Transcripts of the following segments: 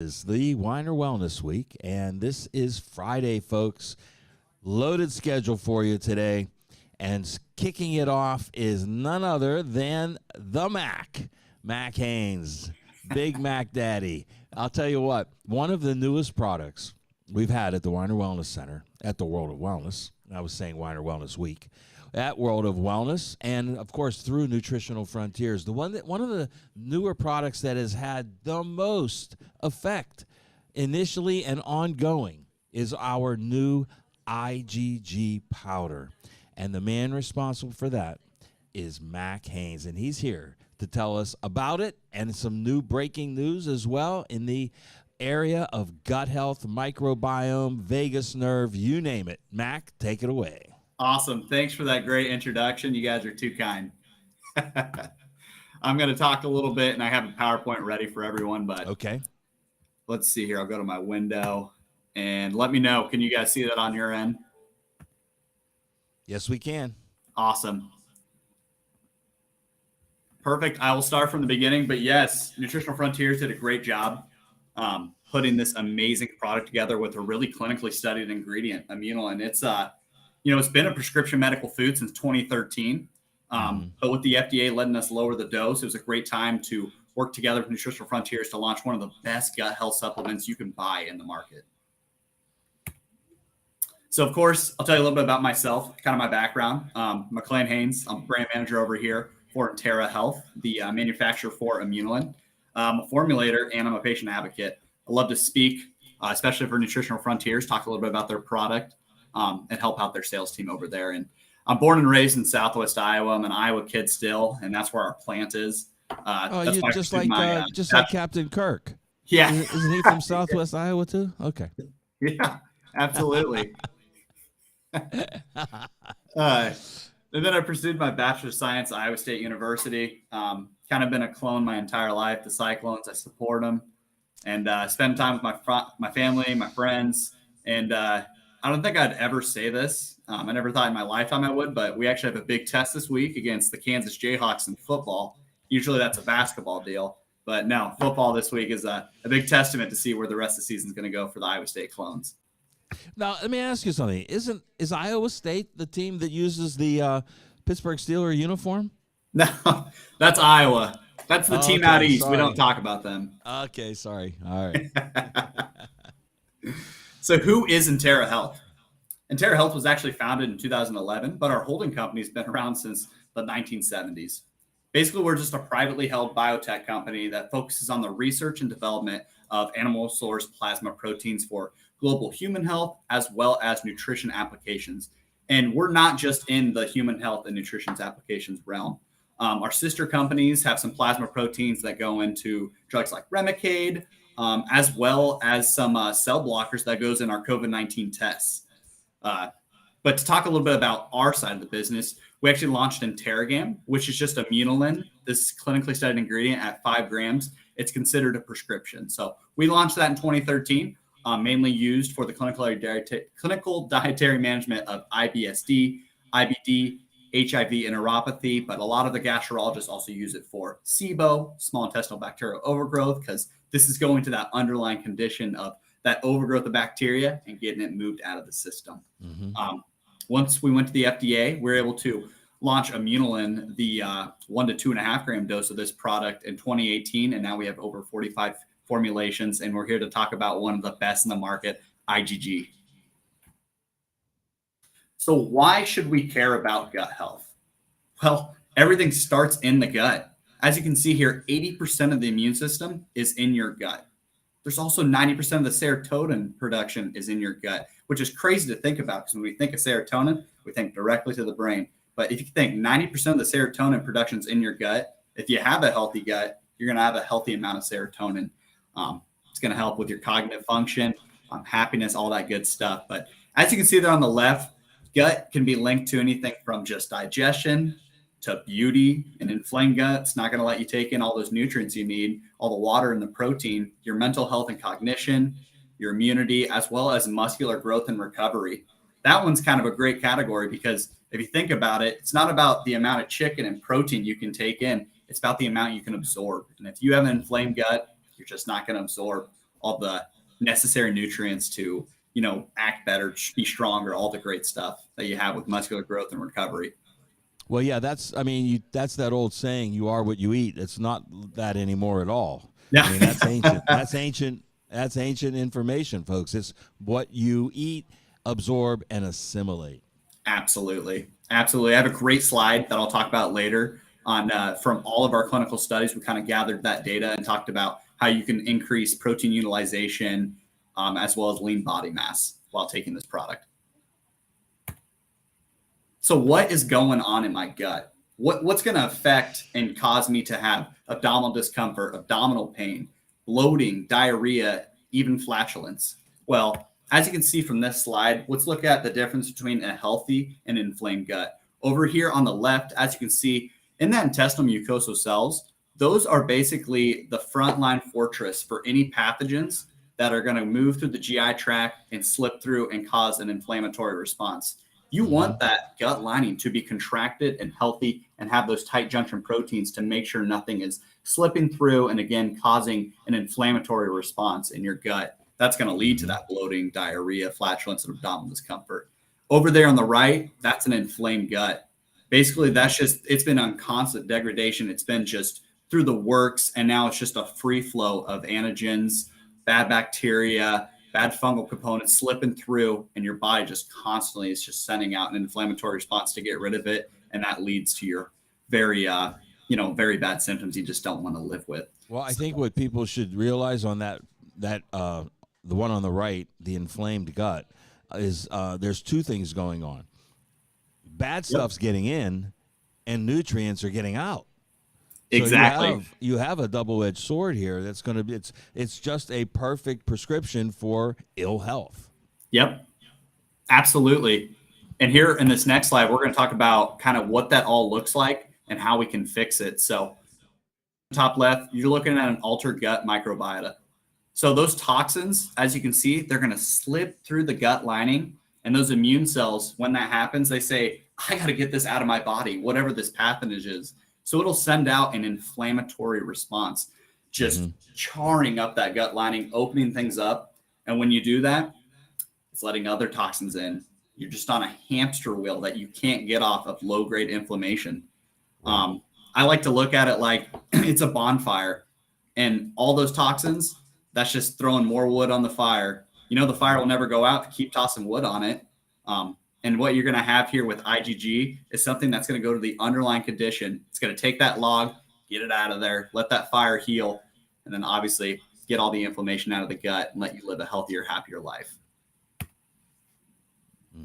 Is the Weiner Wellness Week, and this is Friday, folks. Loaded schedule for you today, and kicking it off is none other than the Mac Haynes, Big Mac Daddy. I'll tell you what, one of the newest products we've had at the Weiner Wellness Center at the World of Wellness. I was saying Weiner Wellness Week. At World of Wellness, and of course through Nutritional Frontiers, one of the newer products that has had the most effect initially and ongoing is our new IgG powder, and the man responsible for that is Mac Haynes, and he's here to tell us about it and some new breaking news as well in the area of gut health, microbiome, vagus nerve, you name it. Mac, take it away. Awesome. Thanks for that great introduction. You guys are too kind. I'm going to talk a little bit, and I have a PowerPoint ready for everyone, but okay. Let's see here. I'll go to my window and let me know. Can you guys see that on your end? Yes, we can. Awesome. Perfect. I will start from the beginning, but yes, Nutritional Frontiers did a great job putting this amazing product together with a really clinically studied ingredient, Immunolin. It's been a prescription medical food since 2013, but with the FDA letting us lower the dose, it was a great time to work together with Nutritional Frontiers to launch one of the best gut health supplements you can buy in the market. So, of course, I'll tell you a little bit about myself, kind of my background. McLean Haynes, I'm brand manager over here for Terra Health, the manufacturer for Immunolin. I'm a formulator, and I'm a patient advocate. I love to speak, especially for Nutritional Frontiers, talk a little bit about their product. And help out their sales team over there. And I'm born and raised in Southwest Iowa. I'm an Iowa kid still, and that's where our plant is. Just like Captain Kirk. Yeah. Isn't he from Southwest Iowa too? Okay. Yeah, absolutely. And then I pursued my Bachelor of Science at Iowa State University. Kind of been a clone my entire life. The Cyclones, I support them. And spend time with my family, my friends, and I don't think I'd ever say this. I never thought in my lifetime I would, but we actually have a big test this week against the Kansas Jayhawks in football. Usually that's a basketball deal, but no, football this week is a big testament to see where the rest of the season is going to go for the Iowa State Clones. Now, let me ask you something. Is Iowa State the team that uses the Pittsburgh Steelers uniform? No, that's Iowa. That's the team out east. Sorry. We don't talk about them. Okay, sorry. All right. So who is Terra Health? Terra Health was actually founded in 2011, but our holding company has been around since the 1970s. Basically, we're just a privately held biotech company that focuses on the research and development of animal source plasma proteins for global human health, as well as nutrition applications. And we're not just in the human health and nutrition applications realm. Our sister companies have some plasma proteins that go into drugs like Remicade, as well as some cell blockers that goes in our COVID-19 tests. But to talk a little bit about our side of the business, we actually launched Interrogam, which is just Immunolin, this clinically studied ingredient at 5 grams. It's considered a prescription. So we launched that in 2013, mainly used for the clinical dietary management of IBSD, IBD, HIV enteropathy, but a lot of the gastroenterologists also use it for SIBO, small intestinal bacterial overgrowth, because this is going to that underlying condition of that overgrowth of bacteria and getting it moved out of the system. Once we went to the FDA, we were able to launch Immunolin, the 1 to 2.5 gram dose of this product in 2018, and now we have over 45 formulations, and we're here to talk about one of the best in the market, IgG. So why should we care about gut health? Well, everything starts in the gut. As you can see here, 80% of the immune system is in your gut. There's also 90% of the serotonin production is in your gut, which is crazy to think about because when we think of serotonin, we think directly to the brain. But if you think 90% of the serotonin production is in your gut, if you have a healthy gut, you're going to have a healthy amount of serotonin. It's going to help with your cognitive function, happiness, all that good stuff. But as you can see there on the left, gut can be linked to anything from just digestion to beauty. An inflamed gut's not going to let you take in all those nutrients you need, all the water and the protein, your mental health and cognition, your immunity, as well as muscular growth and recovery. That one's kind of a great category because if you think about it, it's not about the amount of chicken and protein you can take in. It's about the amount you can absorb. And if you have an inflamed gut, you're just not going to absorb all the necessary nutrients to, act better, be stronger, all the great stuff that you have with muscular growth and recovery. Well, yeah, that's that old saying, you are what you eat. It's not that anymore at all. Yeah. I mean, that's ancient. That's ancient information, folks. It's what you eat, absorb, and assimilate. Absolutely. Absolutely. I have a great slide that I'll talk about later on from all of our clinical studies. We kind of gathered that data and talked about how you can increase protein utilization as well as lean body mass while taking this product. So what is going on in my gut? What's going to affect and cause me to have abdominal discomfort, abdominal pain, bloating, diarrhea, even flatulence? Well, as you can see from this slide, let's look at the difference between a healthy and inflamed gut. Over here on the left, as you can see, in that intestinal mucosal cells, those are basically the frontline fortress for any pathogens that are going to move through the GI tract and slip through and cause an inflammatory response. You want that gut lining to be contracted and healthy and have those tight junction proteins to make sure nothing is slipping through and, again, causing an inflammatory response in your gut. That's going to lead to that bloating, diarrhea, flatulence, and abdominal discomfort. Over there on the right, that's an inflamed gut. Basically, it's been on constant degradation. It's been just through the works, and now it's just a free flow of antigens, bad bacteria, bad fungal components slipping through, and your body just constantly is just sending out an inflammatory response to get rid of it. And that leads to your very bad symptoms you just don't want to live with. Well, I think what people should realize on that the one on the right, the inflamed gut, is there's two things going on. Bad stuff's getting in, and nutrients are getting out. So exactly. You have a double-edged sword here. That's going to be it's just a perfect prescription for ill health. Yep, absolutely. And here in this next slide, we're going to talk about kind of what that all looks like and how we can fix it. So top left, you're looking at an altered gut microbiota. So those toxins, as you can see, they're going to slip through the gut lining. And those immune cells, when that happens, they say, I got to get this out of my body, whatever this pathogen is. So it'll send out an inflammatory response, just charring up that gut lining, opening things up. And when you do that, it's letting other toxins in. You're just on a hamster wheel that you can't get off of low-grade inflammation. I like to look at it like it's a bonfire, and all those toxins, that's just throwing more wood on the fire. The fire will never go out if you keep tossing wood on it. And what you're going to have here with IgG is something that's going to go to the underlying condition. It's going to take that log, get it out of there, let that fire heal, and then obviously get all the inflammation out of the gut and let you live a healthier, happier life.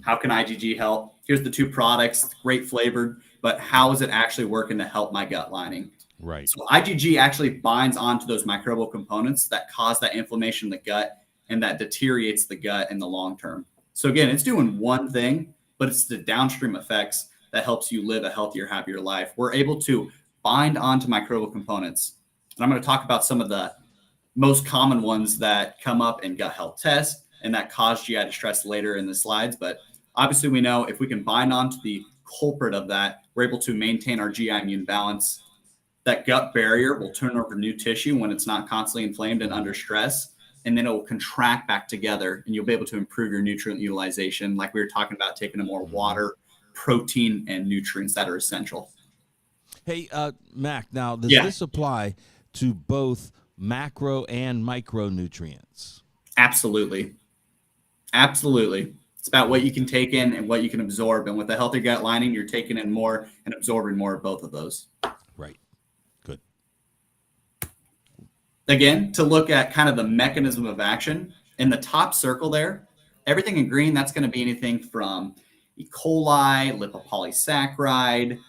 How can IgG help? Here's the two products, great flavored, but how is it actually working to help my gut lining? Right. So IgG actually binds onto those microbial components that cause that inflammation in the gut and that deteriorates the gut in the long term. So again, it's doing one thing, but it's the downstream effects that helps you live a healthier, happier life. We're able to bind onto microbial components. And I'm going to talk about some of the most common ones that come up in gut health tests and that cause GI distress later in the slides. But obviously we know if we can bind onto the culprit of that, we're able to maintain our GI immune balance. That gut barrier will turn over new tissue when it's not constantly inflamed and under stress. And then it will contract back together and you'll be able to improve your nutrient utilization. Like we were talking about, taking in more water, protein, and nutrients that are essential. Hey, Mac, now does this apply to both macro and micronutrients? Absolutely. Absolutely. It's about what you can take in and what you can absorb. And with a healthy gut lining, you're taking in more and absorbing more of both of those. Right. Good. Again, to look at kind of the mechanism of action, in the top circle there, everything in green, that's going to be anything from E. coli, lipopolysaccharide,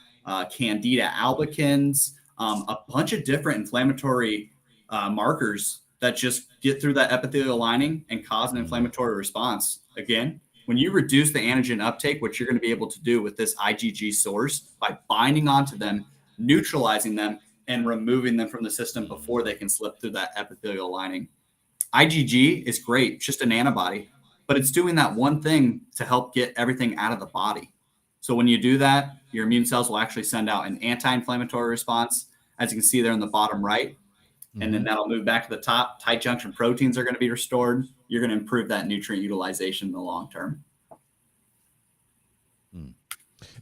Candida albicans, a bunch of different inflammatory markers that just get through that epithelial lining and cause an inflammatory response. Again, when you reduce the antigen uptake, what you're going to be able to do with this IgG source by binding onto them, neutralizing them, and removing them from the system before they can slip through that epithelial lining. IgG is great, just an antibody, but it's doing that one thing to help get everything out of the body. So when you do that, your immune cells will actually send out an anti-inflammatory response. As you can see there in the bottom right, and then that'll move back to the top. Tight junction proteins are going to be restored. You're going to improve that nutrient utilization in the long term.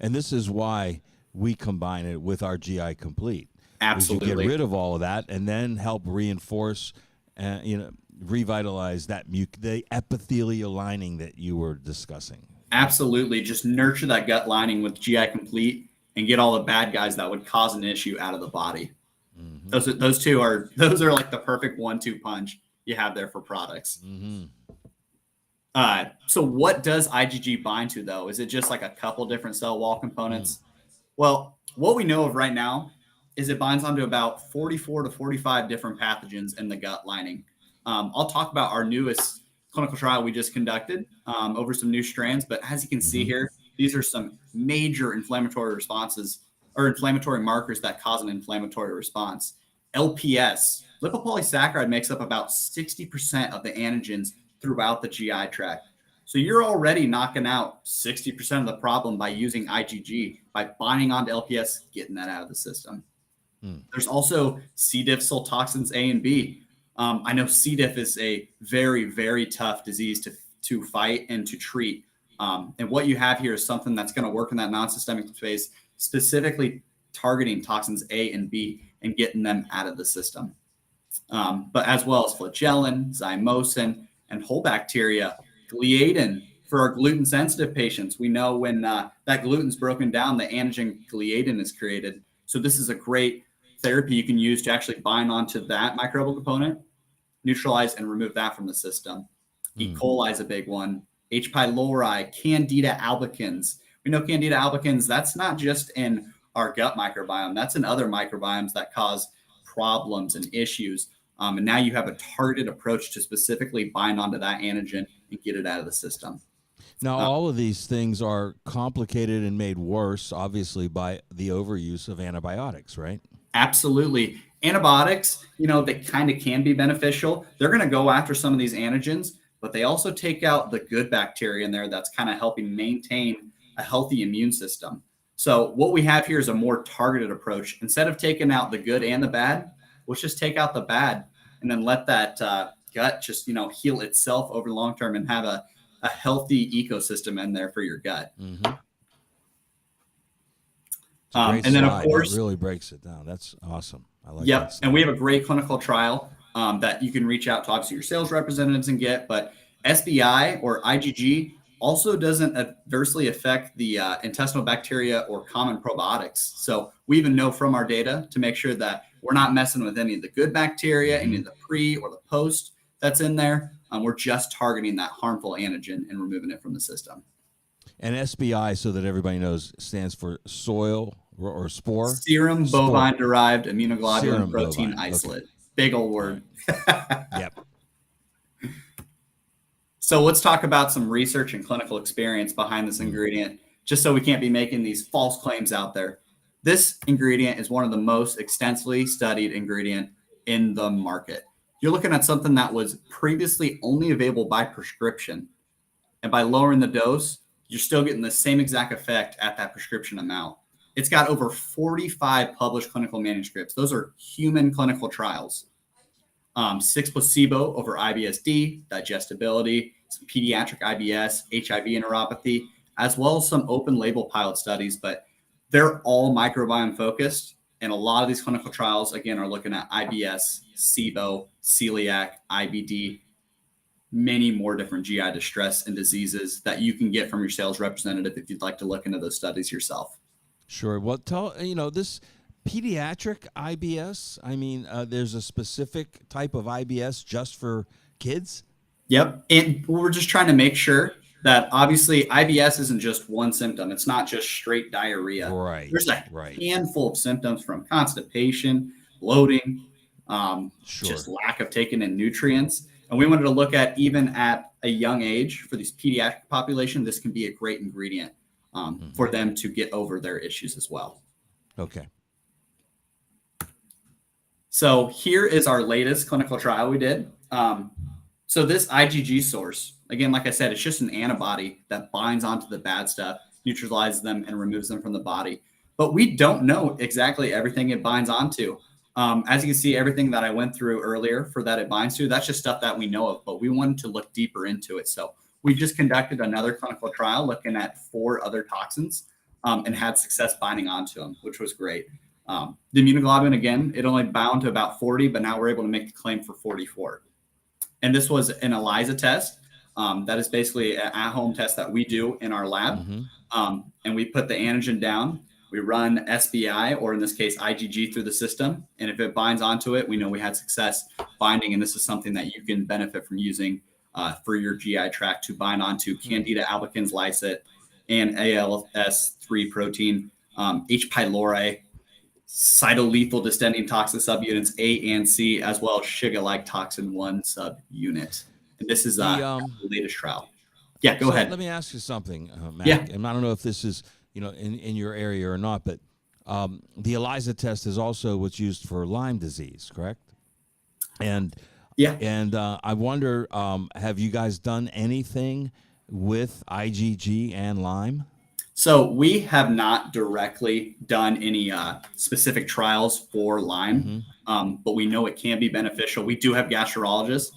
And this is why we combine it with our GI Complete. Absolutely. You get rid of all of that and then help reinforce, revitalize the epithelial lining that you were discussing. Absolutely. Just nurture that gut lining with GI Complete and get all the bad guys that would cause an issue out of the body. Those are like the perfect 1-2 punch you have there for products. So what does IgG bind to, though? Is it just like a couple different cell wall components? Well, what we know of right now is it binds onto about 44 to 45 different pathogens in the gut lining. I'll talk about our newest clinical trial we just conducted over some new strands, but as you can see here, these are some major inflammatory responses or inflammatory markers that cause an inflammatory response. LPS, lipopolysaccharide, makes up about 60% of the antigens throughout the GI tract. So you're already knocking out 60% of the problem by using IgG, by binding onto LPS, getting that out of the system. There's also C. difficile toxins A and B. I know C. diff is a very, very tough disease to fight and to treat. And what you have here is something that's going to work in that non-systemic space, specifically targeting toxins A and B and getting them out of the system. But as well as flagellin, zymosin, and whole bacteria, gliadin for our gluten-sensitive patients. We know when that gluten's broken down, the antigen gliadin is created. So this is a great therapy you can use to actually bind onto that microbial component, neutralize and remove that from the system. E. coli is a big one. H. pylori, Candida albicans. We know Candida albicans, that's not just in our gut microbiome. That's in other microbiomes that cause problems and issues. And now you have a targeted approach to specifically bind onto that antigen and get it out of the system. Now, all of these things are complicated and made worse, obviously, by the overuse of antibiotics, right? Absolutely. Antibiotics, they kind of can be beneficial. They're going to go after some of these antigens, but they also take out the good bacteria in there that's kind of helping maintain a healthy immune system. So what we have here is a more targeted approach. Instead of taking out the good and the bad, let's just take out the bad and then let that gut just, heal itself over the long term and have a healthy ecosystem in there for your gut. And then, of course, it really breaks it down. That's awesome. I like that. And we have a great clinical trial that you can reach out to, obviously, your sales representatives and get. But SBI or IgG also doesn't adversely affect the intestinal bacteria or common probiotics. So we even know from our data to make sure that we're not messing with any of the good bacteria, any of the pre or the post that's in there. We're just targeting that harmful antigen and removing it from the system. And SBI, so that everybody knows, stands for soil or spore? Serum bovine-derived immunoglobulin protein isolate. Okay. Big old word. Yep. So let's talk about some research and clinical experience behind this ingredient, just so we can't be making these false claims out there. This ingredient is one of the most extensively studied ingredient in the market. You're looking at something that was previously only available by prescription. And by lowering the dose, you're still getting the same exact effect at that prescription amount. It's got over 45 published clinical manuscripts. Those are human clinical trials. 6 placebo over IBS-D, digestibility, some pediatric IBS, HIV enteropathy, as well as some open label pilot studies, but they're all microbiome focused. And a lot of these clinical trials, again, are looking at IBS, SIBO, celiac, IBD, many more different GI distress and diseases that you can get from your sales representative if you'd like to look into those studies yourself. Sure. Well, this pediatric IBS, there's a specific type of IBS just for kids? Yep. And we're just trying to make sure that obviously IBS isn't just one symptom. It's not just straight diarrhea. Right. There's a handful of symptoms from constipation, bloating, just lack of taking in nutrients. And we wanted to look at, even at a young age, for this pediatric population, this can be a great ingredient for them to get over their issues as well. Okay. So here is our latest clinical trial we did. So this IgG source, again, like I said, it's just an antibody that binds onto the bad stuff, neutralizes them, and removes them from the body. But we don't know exactly everything it binds onto. As you can see, everything that I went through earlier for that it binds to, that's just stuff that we know of, but we wanted to look deeper into it. So we just conducted another clinical trial looking at 4 other toxins and had success binding onto them, which was great. The immunoglobulin, again, it only bound to about 40, but now we're able to make the claim for 44. And this was an ELISA test. That is basically an at-home test that we do in our lab. And we put the antigen down. We run SBI, or in this case, IgG, through the system. And if it binds onto it, we know we had success binding. And this is something that you can benefit from using for your GI tract to bind onto Candida albicans lysate and ALS3 protein, H. pylori, cytolethal distending toxin subunits A and C, as well as Shiga-like toxin 1 subunit. And this is the latest trial. Yeah, go ahead. Let me ask you something, Mac. Yeah. And I don't know if this is, in your area or not, but the ELISA test is also what's used for Lyme disease, correct? And yeah, and I wonder, have you guys done anything with IgG and Lyme? So we have not directly done any specific trials for Lyme, but we know it can be beneficial. We do have gastrologists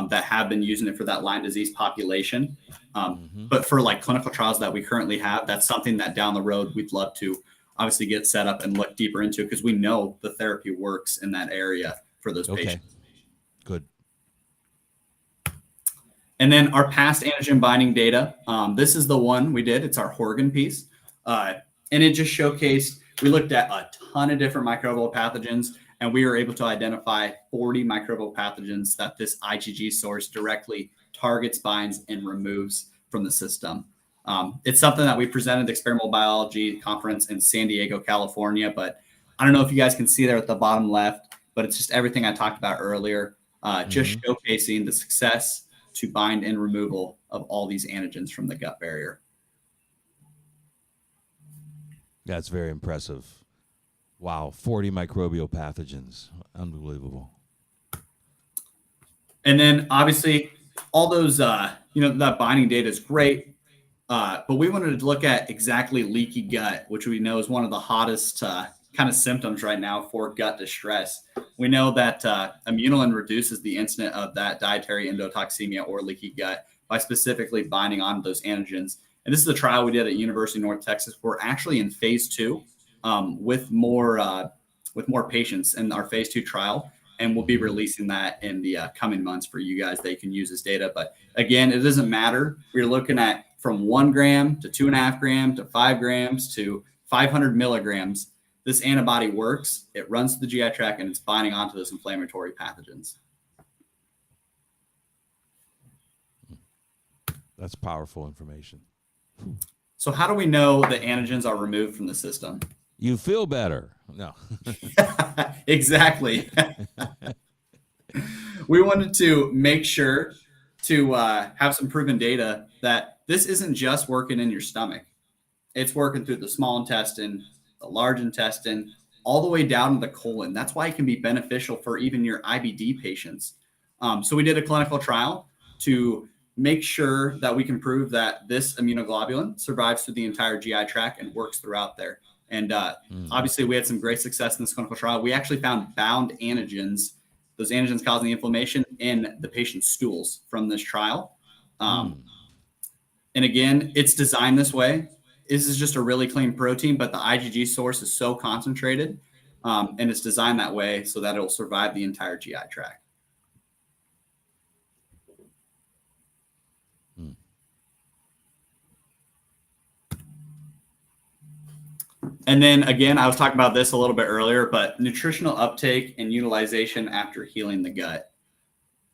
that have been using it for that Lyme disease population. But for like clinical trials that we currently have, that's something that down the road we'd love to obviously get set up and look deeper into, because we know the therapy works in that area for those patients. Good. And then our past antigen binding data, this is the one we did. It's our Horgan piece. And it just showcased, we looked at a ton of different microbial pathogens, and we were able to identify 40 microbial pathogens that this IgG source directly targets, binds, and removes from the system. It's something that we presented at the Experimental Biology Conference in San Diego, California, but I don't know if you guys can see there at the bottom left, but it's just everything I talked about earlier, just showcasing the success to bind and removal of all these antigens from the gut barrier. That's very impressive. Wow, 40 microbial pathogens. Unbelievable. And then obviously all those, that binding data is great. But we wanted to look at exactly leaky gut, which we know is one of the hottest kind of symptoms right now for gut distress. We know that immunolin reduces the incidence of that dietary endotoxemia or leaky gut by specifically binding on those antigens. And this is a trial we did at University of North Texas. We're actually in phase 2 with more patients in our phase 2 trial. And we'll be releasing that in the coming months for you guys that you can use this data. But again, it doesn't matter. We're looking at from 1 gram to 2.5 grams to 5 grams to 500 milligrams. This antibody works. It runs through the GI tract and it's binding onto those inflammatory pathogens. That's powerful information. So how do we know the antigens are removed from the system? You feel better. No. Exactly. We wanted to make sure to have some proven data that this isn't just working in your stomach. It's working through the small intestine, the large intestine, all the way down to the colon. That's why it can be beneficial for even your IBD patients. So we did a clinical trial to make sure that we can prove that this immunoglobulin survives through the entire GI tract and works throughout there. And obviously, we had some great success in this clinical trial. We actually found bound antigens, those antigens causing the inflammation, in the patient's stools from this trial. And again, it's designed this way. This is just a really clean protein, but the IgG source is so concentrated, and it's designed that way so that it'll survive the entire GI tract. And then again, I was talking about this a little bit earlier, but nutritional uptake and utilization after healing the gut.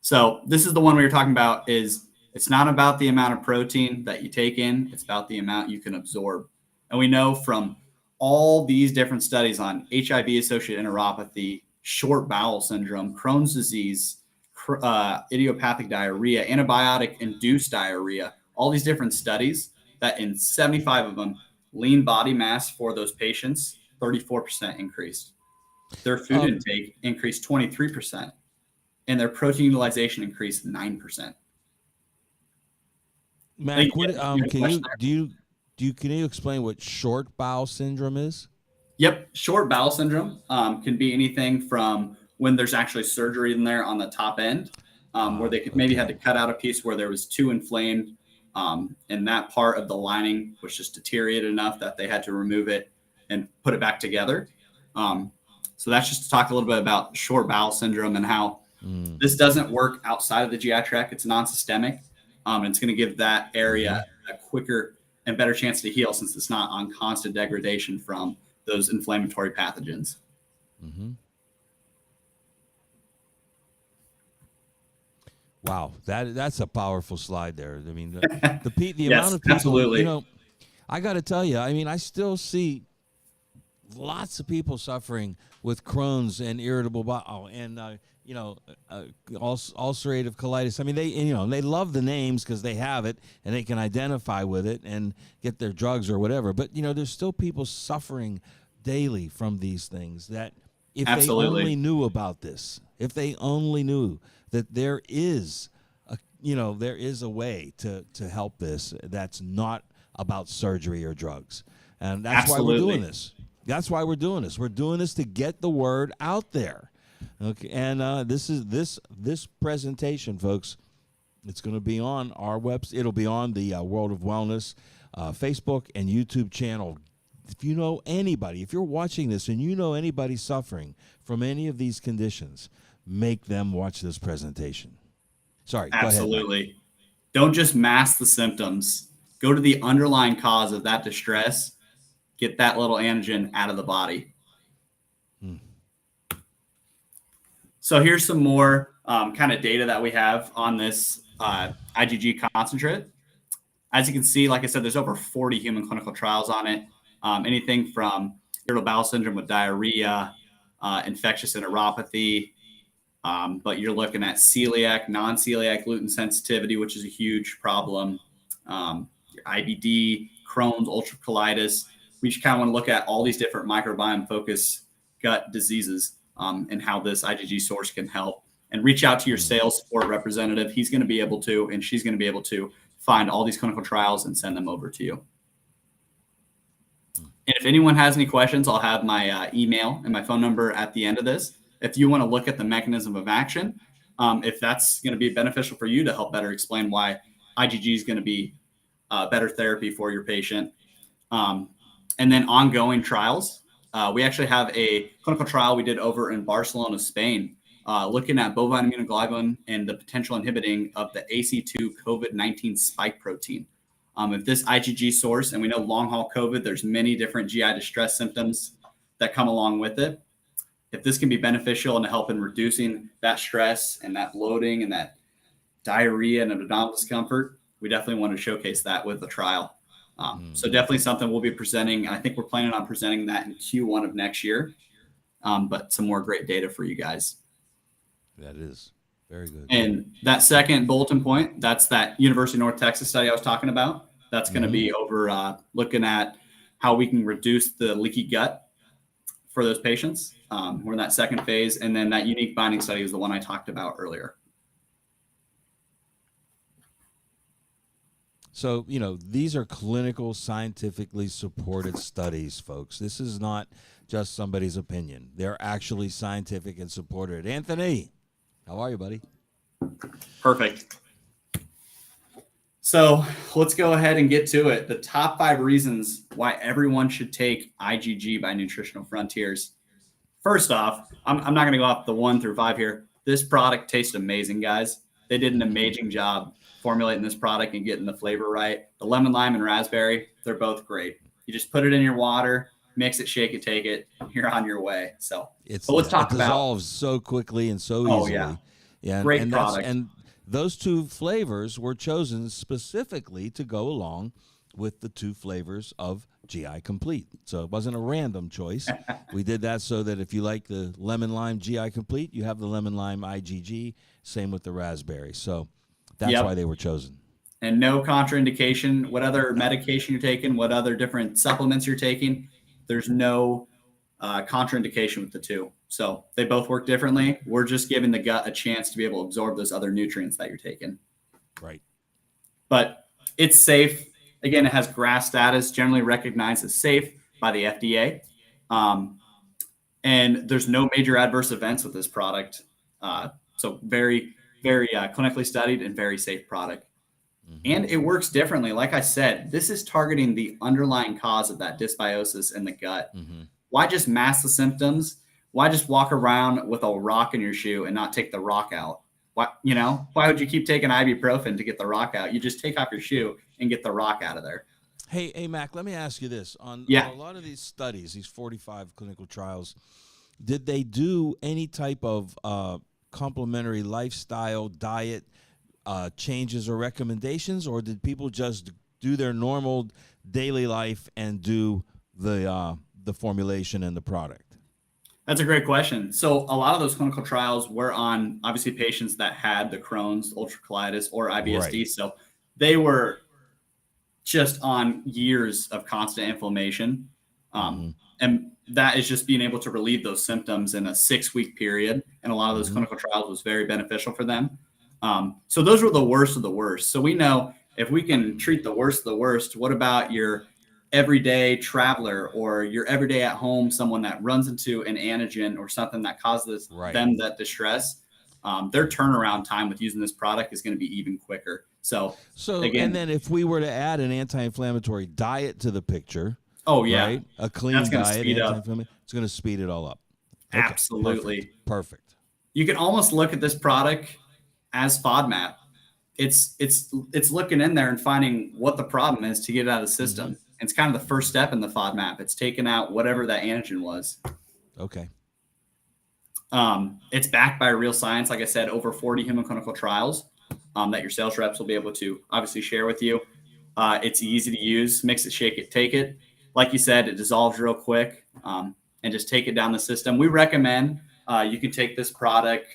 So this is the one we were talking about. It's not about the amount of protein that you take in, it's about the amount you can absorb. And we know from all these different studies on HIV-associated enteropathy, short bowel syndrome, Crohn's disease, idiopathic diarrhea, antibiotic-induced diarrhea, all these different studies, that in 75 of them, lean body mass for those patients, 34% increased. Their food intake increased 23%, and their protein utilization increased 9%. Mac, can you explain what short bowel syndrome is? Yep. Short bowel syndrome can be anything from when there's actually surgery in there on the top end, where they could maybe had to cut out a piece where there was too inflamed, and that part of the lining was just deteriorated enough that they had to remove it and put it back together. So that's just to talk a little bit about short bowel syndrome and how this doesn't work outside of the GI tract. It's non-systemic, and it's going to give that area a quicker and better chance to heal since it's not on constant degradation from those inflammatory pathogens. Wow, that's a powerful slide there. I mean, the Yes, amount of people, absolutely. you know, I got to tell you, I mean, I still see lots of people suffering with Crohn's and irritable bowel and ulcerative colitis. I mean, they love the names because they have it and they can identify with it and get their drugs or whatever. But there's still people suffering daily from these things that if Absolutely. they only knew about this, if they only knew that there is a way to help this that's not about surgery or drugs. And that's why we're doing this. That's why we're doing this. We're doing this to get the word out there. Okay, and this presentation, folks, it's going to be on our website. It'll be on the World of Wellness Facebook and YouTube channel. If you know anybody, if you're watching this and you know anybody suffering from any of these conditions, make them watch this presentation. Sorry, absolutely. Go ahead, Don't just mask the symptoms. Go to the underlying cause of that distress. Get that little antigen out of the body. So here's some more kind of data that we have on this IgG concentrate. As you can see, like I said, there's over 40 human clinical trials on it. Anything from irritable bowel syndrome with diarrhea, infectious enteropathy, but you're looking at celiac, non-celiac gluten sensitivity, which is a huge problem, IBD, Crohn's, ulcerative colitis. We just kind of want to look at all these different microbiome-focused gut diseases and how this IgG source can help. And reach out to your sales support representative. He's going to be able to, and she's going to be able to find all these clinical trials and send them over to you. And if anyone has any questions, I'll have my email and my phone number at the end of this. If you want to look at the mechanism of action, if that's going to be beneficial for you to help better explain why IgG is going to be better therapy for your patient. And then ongoing trials. We actually have a clinical trial we did over in Barcelona, Spain, looking at bovine immunoglobulin and the potential inhibiting of the AC2 COVID-19 spike protein. If this IgG source, and we know long haul COVID, there's many different GI distress symptoms that come along with it. If this can be beneficial in helping reducing that stress and that bloating and that diarrhea and abdominal discomfort, we definitely want to showcase that with the trial. So definitely something we'll be presenting. I think we're planning on presenting that in Q1 of next year, but some more great data for you guys. That is very good. And that second bulletin point, that's that University of North Texas study I was talking about. That's going to be over looking at how we can reduce the leaky gut for those patients. We're in that second phase. And then that unique binding study is the one I talked about earlier. So, these are clinical, scientifically supported studies, folks. This is not just somebody's opinion. They're actually scientific and supported. Anthony, how are you, buddy? Perfect. So let's go ahead and get to it. The top 5 reasons why everyone should take IgG by Nutritional Frontiers. First off, I'm not going to go off the 1 through 5 here. This product tastes amazing, guys. They did an amazing job formulating this product and getting the flavor right. The lemon, lime, and raspberry, they're both great. You just put it in your water, mix it, shake it, take it. You're on your way. So let's talk about. It dissolves so quickly and so easily. Yeah, great product. And those 2 flavors were chosen specifically to go along with the 2 flavors of GI Complete. So it wasn't a random choice. We did that so that if you like the lemon lime GI Complete, you have the lemon lime IgG. Same with the raspberry. So that's why they were chosen. And no contraindication. What other medication you're taking, what other different supplements you're taking, there's no contraindication with the 2. So they both work differently. We're just giving the gut a chance to be able to absorb those other nutrients that you're taking. Right. But it's safe. Again, it has GRAS status, generally recognized as safe by the FDA. And there's no major adverse events with this product. So very, very clinically studied and very safe product. And it works differently. Like I said, this is targeting the underlying cause of that dysbiosis in the gut. Why just mask the symptoms? Why just walk around with a rock in your shoe and not take the rock out? Why would you keep taking ibuprofen to get the rock out? You just take off your shoe and get the rock out of there. Hey, Mac, let me ask you this. On a lot of these studies, these 45 clinical trials, did they do any type of complementary lifestyle, diet changes or recommendations, or did people just do their normal daily life and do the formulation and the product? That's a great question. So a lot of those clinical trials were on, obviously, patients that had the Crohn's, ulcerative colitis, or IBS-D. Right. So they were just on years of constant inflammation. And that is just being able to relieve those symptoms in a 6-week period. And a lot of those clinical trials was very beneficial for them. So those were the worst of the worst. So we know if we can treat the worst of the worst, what about your everyday traveler or your everyday at home, someone that runs into an antigen or something that causes them that distress? Their turnaround time with using this product is going to be even quicker. So again, and then if we were to add an anti-inflammatory diet to the picture, right? A clean diet, it's going to speed it all up. Okay, absolutely. Perfect. You can almost look at this product as FODMAP. It's looking in there and finding what the problem is to get it out of the system. It's kind of the first step in the FODMAP. It's taking out whatever that antigen was. Okay. It's backed by real science. Like I said, over 40 human clinical trials that your sales reps will be able to obviously share with you. It's easy to use. Mix it, shake it, take it. Like you said, it dissolves real quick, and just take it down the system. We recommend you can take this product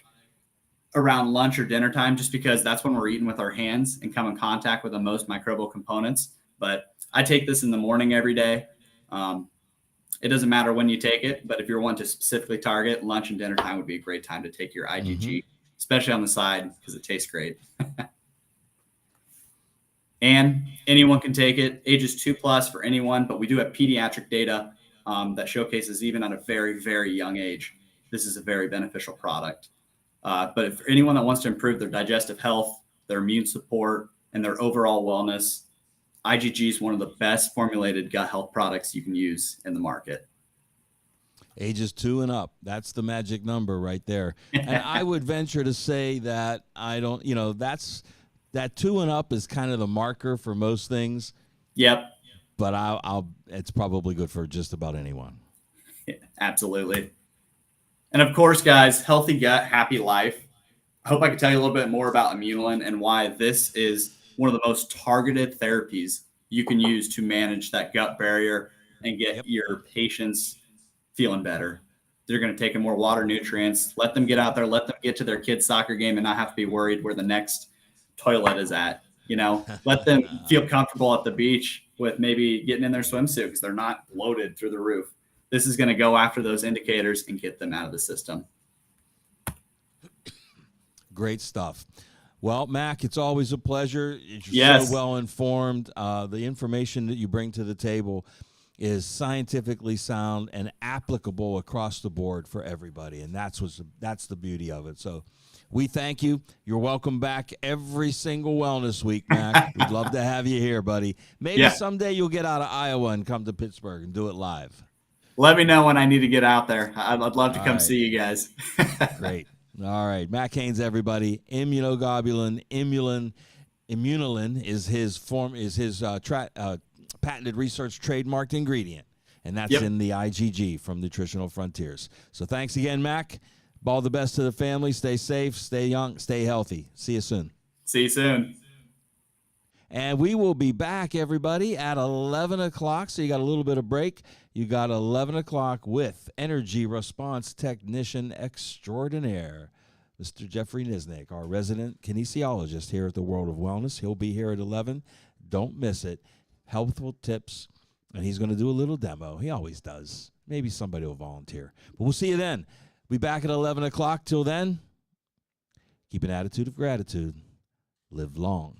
around lunch or dinner time, just because that's when we're eating with our hands and come in contact with the most microbial components. But I take this in the morning every day. It doesn't matter when you take it, but if you're one to specifically target, lunch and dinner time would be a great time to take your IgG, especially on the side, because it tastes great. And anyone can take it, ages 2+ for anyone, but we do have pediatric data that showcases even at a very, very young age, this is a very beneficial product. But if anyone that wants to improve their digestive health, their immune support, and their overall wellness, IgG is one of the best formulated gut health products you can use in the market. Ages 2 and up. That's the magic number right there. And I would venture to say that that 2 and up is kind of the marker for most things. Yep. But it's probably good for just about anyone. Yeah, absolutely. And of course, guys, healthy gut, happy life. I hope I can tell you a little bit more about Immunolin and why this is one of the most targeted therapies you can use to manage that gut barrier and get your patients feeling better. They're going to take in more water, nutrients, let them get out there, let them get to their kids' soccer game and not have to be worried where the next toilet is at. Let them feel comfortable at the beach with maybe getting in their swimsuit because they're not loaded through the roof. This is going to go after those indicators and get them out of the system. Great stuff. Well, Mac, it's always a pleasure. You're so well informed. The information that you bring to the table is scientifically sound and applicable across the board for everybody, and that's the beauty of it. So we thank you. You're welcome back every single Wellness Week, Mac. We'd love to have you here, buddy. Maybe someday you'll get out of Iowa and come to Pittsburgh and do it live. Let me know when I need to get out there. I'd love to come see you guys. Great. All right. Mac Haynes, everybody. Immunoglobulin, Immunolin is his patented research trademarked ingredient, and that's in the IgG from Nutritional Frontiers. So thanks again, Mac. All the best to the family. Stay safe, stay young, stay healthy. See you soon. See you soon. And we will be back, everybody, at 11 o'clock. So you got a little bit of break. You got 11 o'clock with Energy Response Technician Extraordinaire, Mr. Jeffrey Nisnik, our resident kinesiologist here at the World of Wellness. He'll be here at 11. Don't miss it. Helpful tips, and he's going to do a little demo. He always does. Maybe somebody will volunteer. But we'll see you then. Be back at 11 o'clock. Till then, keep an attitude of gratitude. Live long.